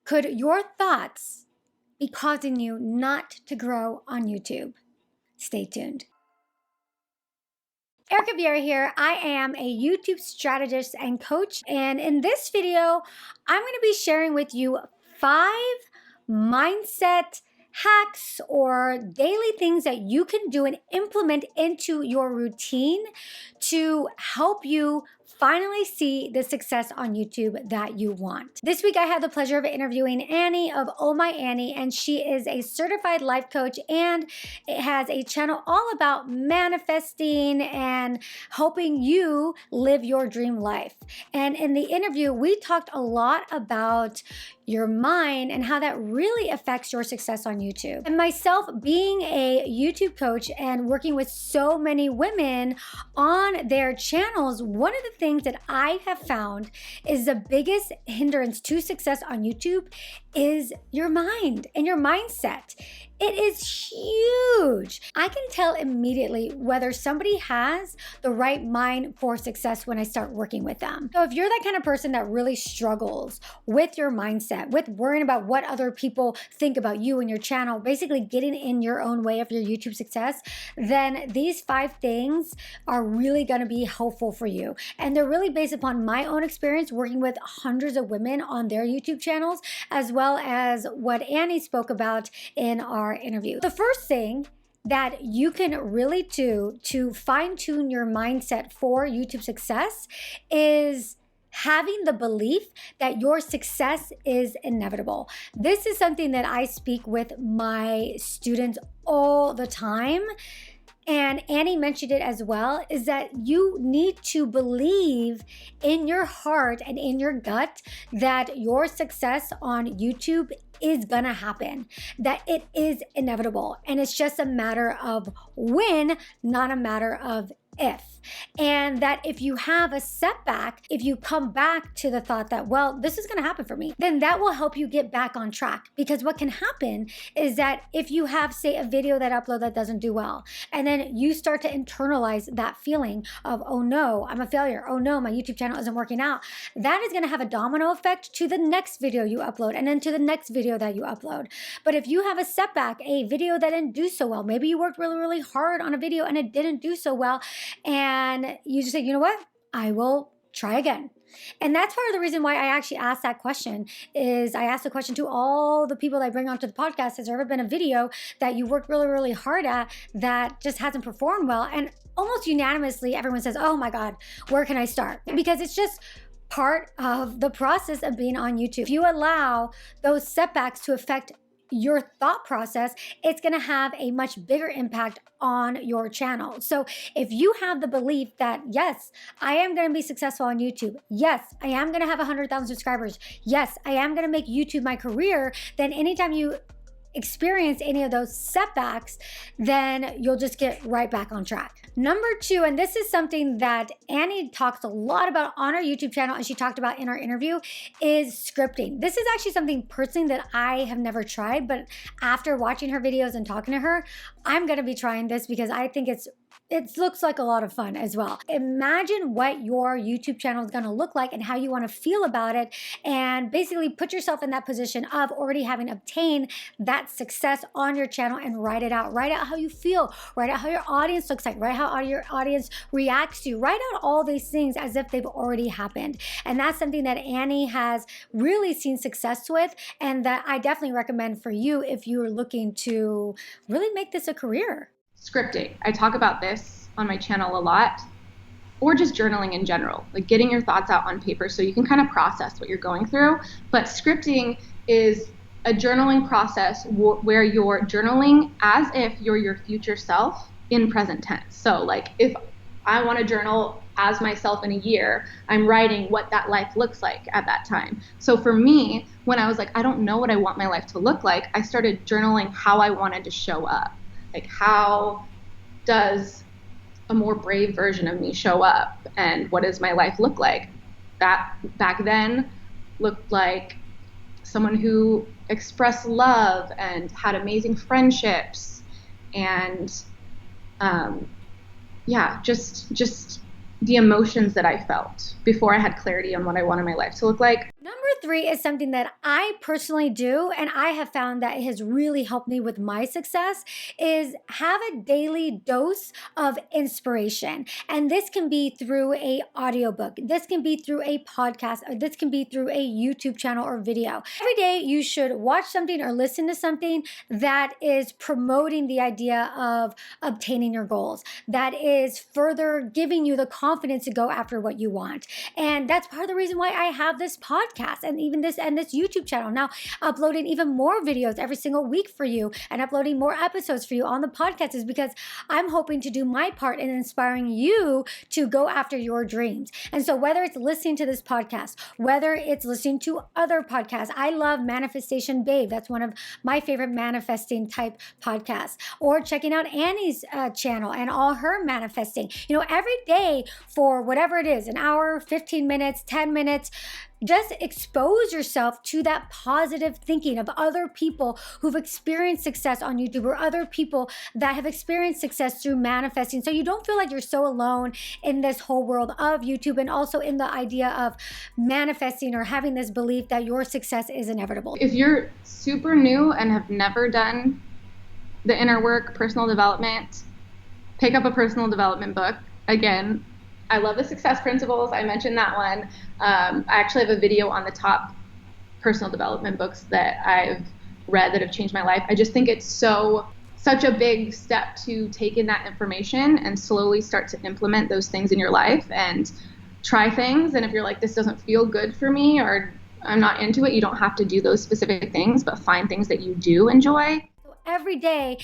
Could your thoughts be causing you not to grow on YouTube? Stay tuned. Erika Vieira here. I am a YouTube strategist and coach. And in this video, I'm going to be sharing with you 5 mindset hacks or daily things that you can do and implement into your routine to help you finally see the success on YouTube that you want. This week, I had the pleasure of interviewing Annie of OhhhmyAnnie, and she is a certified life coach and it has a channel all about manifesting and helping you live your dream life. And in the interview, we talked a lot about your mind and how that really affects your success on YouTube. And myself being a YouTube coach and working with so many women on their channels, one of the things that I have found is the biggest hindrance to success on YouTube is your mind and your mindset. It is huge. I can tell immediately whether somebody has the right mind for success when I start working with them. So if you're that kind of person that really struggles with your mindset, with worrying about what other people think about you and your channel, basically getting in your own way of your YouTube success, then these 5 things are really gonna be helpful for you. And they're really based upon my own experience working with hundreds of women on their YouTube channels, as well as what Annie spoke about in our interview. The first thing that you can really do to fine-tune your mindset for YouTube success is having the belief that your success is inevitable. This is something that I speak with my students all the time. And Annie mentioned it as well, is that you need to believe in your heart and in your gut that your success on YouTube is gonna happen, that it is inevitable. And it's just a matter of when, not a matter of if. And that if you have a setback, if you come back to the thought that, well, this is gonna happen for me, then that will help you get back on track. Because what can happen is that if you have, say, a video that upload that doesn't do well, and then you start to internalize that feeling of, oh no, I'm a failure. Oh no, my YouTube channel isn't working out. That is gonna have a domino effect to the next video you upload and then to the next video that you upload. But if you have a setback, a video that didn't do so well, maybe you worked really, really hard on a video and it didn't do so well, and you just say, you know what, I will try again. And that's part of the reason why I actually asked that question. Is I asked the question to all the people that I bring onto the podcast, has there ever been a video that you worked really, really hard at that just hasn't performed well? And almost unanimously, everyone says, oh my God, where can I start? Because it's just part of the process of being on YouTube. If you allow those setbacks to affect your thought process, it's going to have a much bigger impact on your channel. So if you have the belief that, yes, I am going to be successful on YouTube. Yes, I am going to have 100,000 subscribers. Yes, I am going to make YouTube my career. Then anytime you experience any of those setbacks, then you'll just get right back on track. Number 2, and this is something that Annie talks a lot about on our YouTube channel and she talked about in our interview, is scripting. This is actually something personally that I have never tried, but after watching her videos and talking to her, I'm going to be trying this because I think it looks like a lot of fun as well. Imagine what your YouTube channel is going to look like and how you want to feel about it, and basically put yourself in that position of already having obtained that success on your channel and write it out. Write out how you feel, write out how your audience looks like, write out how your audience reacts to you, write out all these things as if they've already happened. And that's something that Annie has really seen success with, and that I definitely recommend for you if you're looking to really make this a career. Scripting. I talk about this on my channel a lot, or just journaling in general, like getting your thoughts out on paper so you can kind of process what you're going through. But scripting is a journaling process where you're journaling as if you're your future self in present tense. So like if I want to journal as myself in a year, I'm writing what that life looks like at that time. So for me, when I was like, I don't know what I want my life to look like, I started journaling how I wanted to show up. Like, how does a more brave version of me show up, and what does my life look like? That back then looked like someone who expressed love and had amazing friendships, and just the emotions that I felt before I had clarity on what I wanted my life to look like. Number 3 is something that I personally do, and I have found that it has really helped me with my success, is have a daily dose of inspiration. And this can be through a audiobook, this can be through a podcast, or this can be through a YouTube channel or video. Every day you should watch something or listen to something that is promoting the idea of obtaining your goals, that is further giving you the confidence to go after what you want. And that's part of the reason why I have this podcast and even this YouTube channel now, uploading even more videos every single week for you and uploading more episodes for you on the podcast, is because I'm hoping to do my part in inspiring you to go after your dreams. And so whether it's listening to this podcast, whether it's listening to other podcasts, I love Manifestation Babe. That's one of my favorite manifesting type podcasts. Or checking out Annie's channel and all her manifesting. You know, every day for whatever it is, an hour, 15 minutes, 10 minutes, just expose yourself to that positive thinking of other people who've experienced success on YouTube, or other people that have experienced success through manifesting. So you don't feel like you're so alone in this whole world of YouTube, and also in the idea of manifesting or having this belief that your success is inevitable. If you're super new and have never done the inner work, personal development, pick up a personal development book. Again, I love the Success Principles. I mentioned that one. I actually have a video on the top personal development books that I've read that have changed my life. I just think it's such a big step to take in that information and slowly start to implement those things in your life and try things. And if you're like, this doesn't feel good for me, or I'm not into it, you don't have to do those specific things, but find things that you do enjoy. Every day,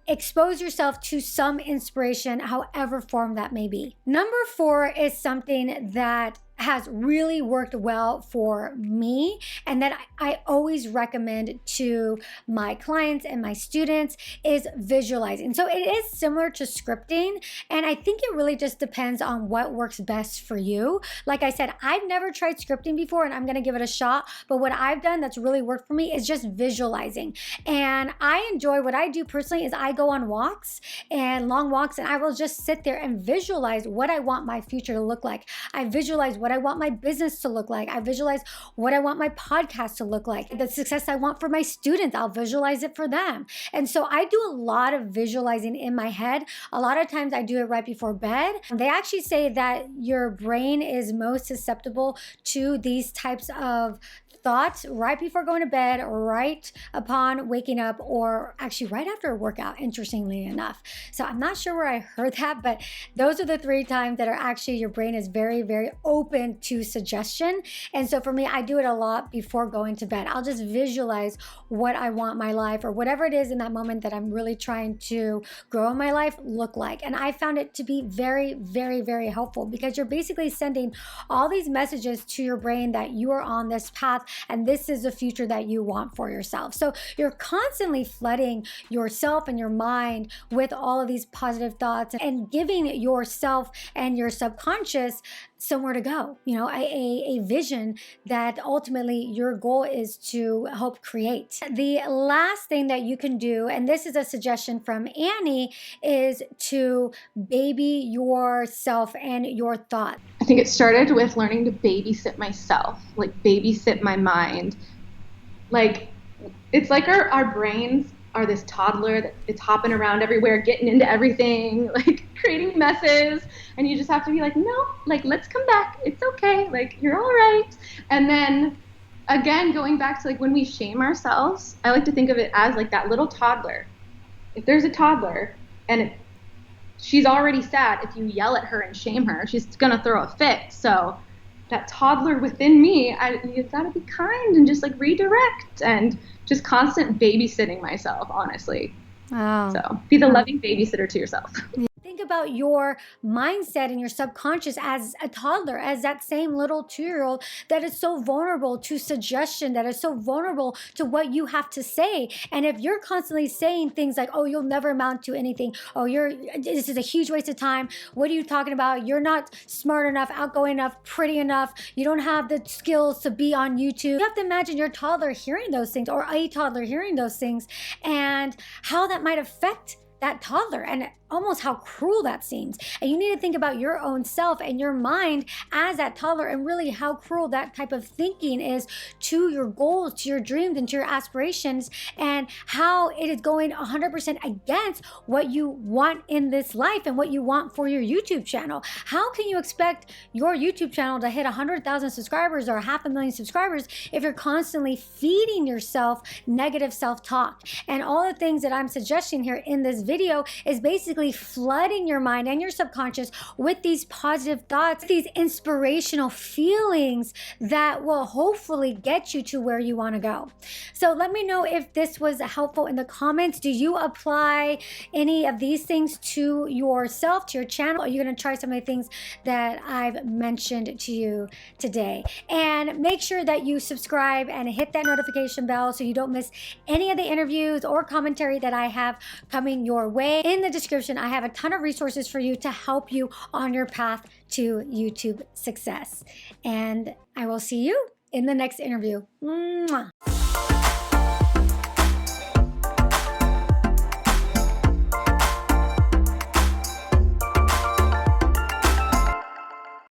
expose yourself to some inspiration, however form that may be. Number 4 is something that has really worked well for me, and that I always recommend to my clients and my students, is visualizing. So it is similar to scripting, and I think it really just depends on what works best for you. Like I said, I've never tried scripting before, and I'm gonna give it a shot, but what I've done that's really worked for me is just visualizing. And I enjoy, what I do personally is I go on walks, and long walks, and I will just sit there and visualize what I want my future to look like. I visualize what I want my business to look like. I visualize what I want my podcast to look like. The success I want for my students, I'll visualize it for them. And so I do a lot of visualizing in my head. A lot of times I do it right before bed. They actually say that your brain is most susceptible to these types of thoughts right before going to bed, right upon waking up, or actually right after a workout, interestingly enough. So I'm not sure where I heard that, but those are the 3 times that are actually your brain is very, very open to suggestion. And so for me, I do it a lot before going to bed. I'll just visualize what I want my life, or whatever it is in that moment that I'm really trying to grow in my life, look like. And I found it to be very, very, very helpful, because you're basically sending all these messages to your brain that you are on this path, and this is the future that you want for yourself. So you're constantly flooding yourself and your mind with all of these positive thoughts, and giving yourself and your subconscious somewhere to go, you know, a vision that ultimately your goal is to help create. The last thing that you can do, and this is a suggestion from Annie, is to baby yourself and your thoughts. I think it started with learning to babysit myself, like babysit my mind. Like, it's like our brains are this toddler that it's hopping around everywhere, getting into everything, like creating messes. And you just have to be like, no, like, let's come back. It's okay. Like, you're all right. And then again, going back to like when we shame ourselves, I like to think of it as like that little toddler. If there's a toddler and she's already sad, if you yell at her and shame her, she's gonna throw a fit. So that toddler within me, you've got to be kind and just like redirect, and just constant babysitting myself, honestly. Oh. So be the loving babysitter to yourself. Think about your mindset and your subconscious as a toddler, as that same little 2-year-old that is so vulnerable to suggestion, that is so vulnerable to what you have to say. And if you're constantly saying things like, oh, you'll never amount to anything, oh, this is a huge waste of time, what are you talking about, you're not smart enough, outgoing enough, pretty enough, you don't have the skills to be on YouTube, you have to imagine your toddler hearing those things, or a toddler hearing those things, and how that might affect that toddler and almost how cruel that seems. And you need to think about your own self and your mind as that toddler, and really how cruel that type of thinking is to your goals, to your dreams, and to your aspirations, and how it is going 100% against what you want in this life and what you want for your YouTube channel. How can you expect your YouTube channel to hit 100,000 subscribers or 500,000 subscribers if you're constantly feeding yourself negative self-talk? And all the things that I'm suggesting here in this video is basically flooding your mind and your subconscious with these positive thoughts, these inspirational feelings that will hopefully get you to where you want to go. So let me know if this was helpful in the comments. Do you apply any of these things to yourself, to your channel? Are you going to try some of the things that I've mentioned to you today? And make sure that you subscribe and hit that notification bell so you don't miss any of the interviews or commentary that I have coming your way. In the description, I have a ton of resources for you to help you on your path to YouTube success. And I will see you in the next interview. Mwah.